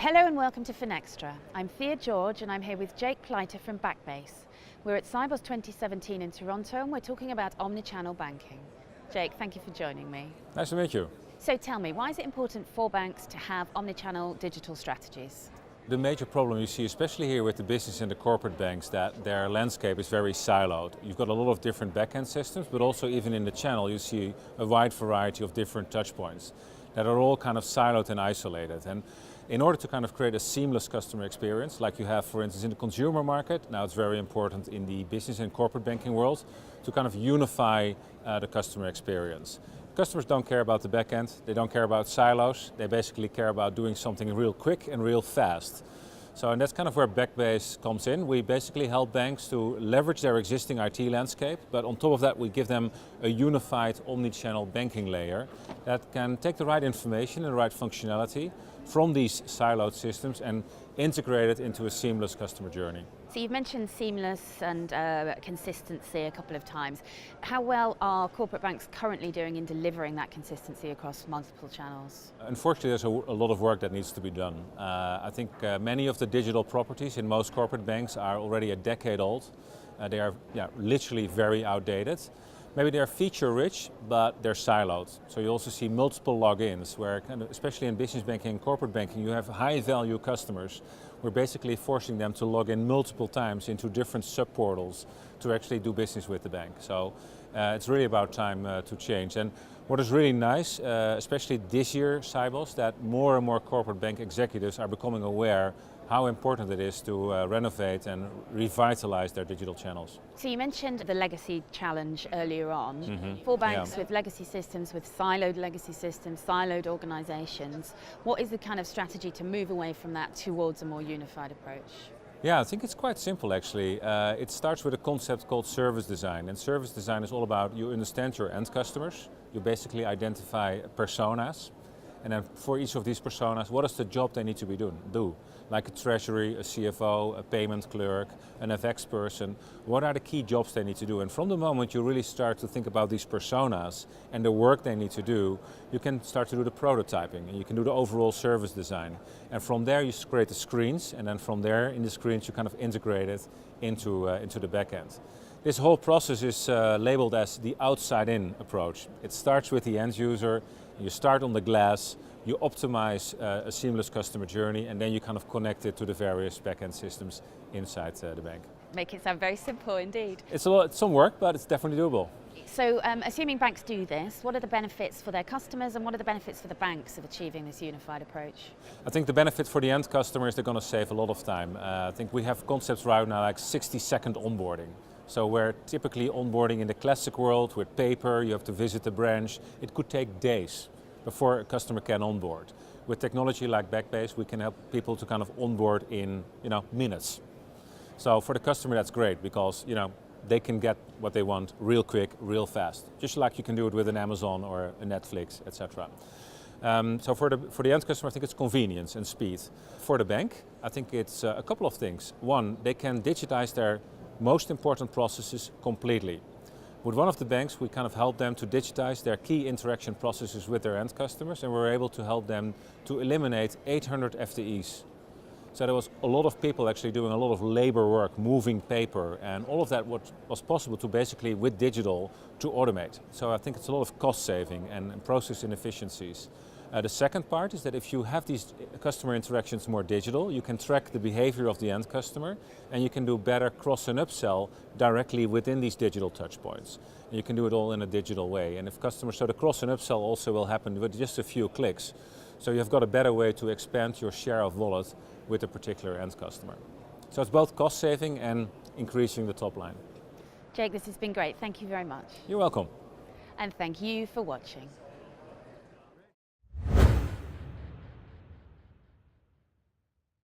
Hello and welcome to Finextra. I'm Thea George and I'm here with Jouk Pleiter from Backbase. We're at Sibos 2017 in Toronto and we're talking about omnichannel banking. Jouk, thank you for joining me. Nice to meet you. So tell me, why is it important for banks to have omnichannel digital strategies? The major problem you see, especially here with the business and the corporate banks, that their landscape is very siloed. You've got a lot of different back-end systems, but also even in the channel you see a wide variety of different touch points that are all kind of siloed and isolated. And in order to kind of create a seamless customer experience, like you have, for instance, in the consumer market, now it's very important in the business and corporate banking world to kind of unify the customer experience. Customers don't care about the back end, they don't care about silos, they basically care about doing something real quick and real fast. And that's kind of where Backbase comes in. We basically help banks to leverage their existing IT landscape, but on top of that we give them a unified omni-channel banking layer that can take the right information and the right functionality from these siloed systems and integrate it into a seamless customer journey. So you've mentioned seamless and consistency a couple of times. How well are corporate banks currently doing in delivering that consistency across multiple channels? Unfortunately, there's a lot of work that needs to be done. I think many of the digital properties in most corporate banks are already a decade old. They are literally very outdated. Maybe they're feature rich, but they're siloed. So you also see multiple logins where, especially in business banking and corporate banking, you have high value customers. We're basically forcing them to log in multiple times into different sub-portals to actually do business with the bank. So it's really about time to change. And what is really nice, especially this year, Sibos, that more and more corporate bank executives are becoming aware how important it is to renovate and revitalize their digital channels. So you mentioned the legacy challenge earlier on. For banks with legacy systems, with siloed legacy systems, siloed organizations, what is the kind of strategy to move away from that towards a more unified approach? Yeah, I think it's quite simple actually. It starts with a concept called service design. And service design is all about you understand your end customers. You basically identify personas. And then for each of these personas, what is the job they need to be do? Like a treasury, a CFO, a payment clerk, an FX person. What are the key jobs they need to do? And from the moment you really start to think about these personas and the work they need to do, you can start to do the prototyping and you can do the overall service design. And from there you create the screens, and then from there in the screens you kind of integrate it into the back end. This whole process is labeled as the outside-in approach. It starts with the end user, you start on the glass, you optimize a seamless customer journey, and then you kind of connect it to the various back-end systems inside the bank. Make it sound very simple indeed. It's some work, but it's definitely doable. So assuming banks do this, what are the benefits for their customers and what are the benefits for the banks of achieving this unified approach? I think the benefit for the end customer is they're going to save a lot of time. I think we have concepts right now like 60-second onboarding. So where typically onboarding in the classic world with paper, you have to visit the branch, it could take days before a customer can onboard. With technology like Backbase, we can help people to kind of onboard in minutes. So for the customer that's great because they can get what they want real quick, real fast. Just like you can do it with an Amazon or a Netflix, etc. So for the end customer, I think it's convenience and speed. For the bank, I think it's a couple of things. One, they can digitize their most important processes completely. With one of the banks, we kind of help them to digitize their key interaction processes with their end customers, and we're able to help them to eliminate 800 FTEs. So there was a lot of people actually doing a lot of labor work, moving paper, and all of that was possible to basically, with digital, to automate. So I think it's a lot of cost saving and process inefficiencies. The second part is that if you have these customer interactions more digital, you can track the behavior of the end customer and you can do better cross and upsell directly within these digital touch points. And you can do it all in a digital way. And if customers, so the cross and upsell also will happen with just a few clicks. So you've got a better way to expand your share of wallet with a particular end customer. So it's both cost saving and increasing the top line. Jouk, this has been great. Thank you very much. You're welcome. And thank you for watching.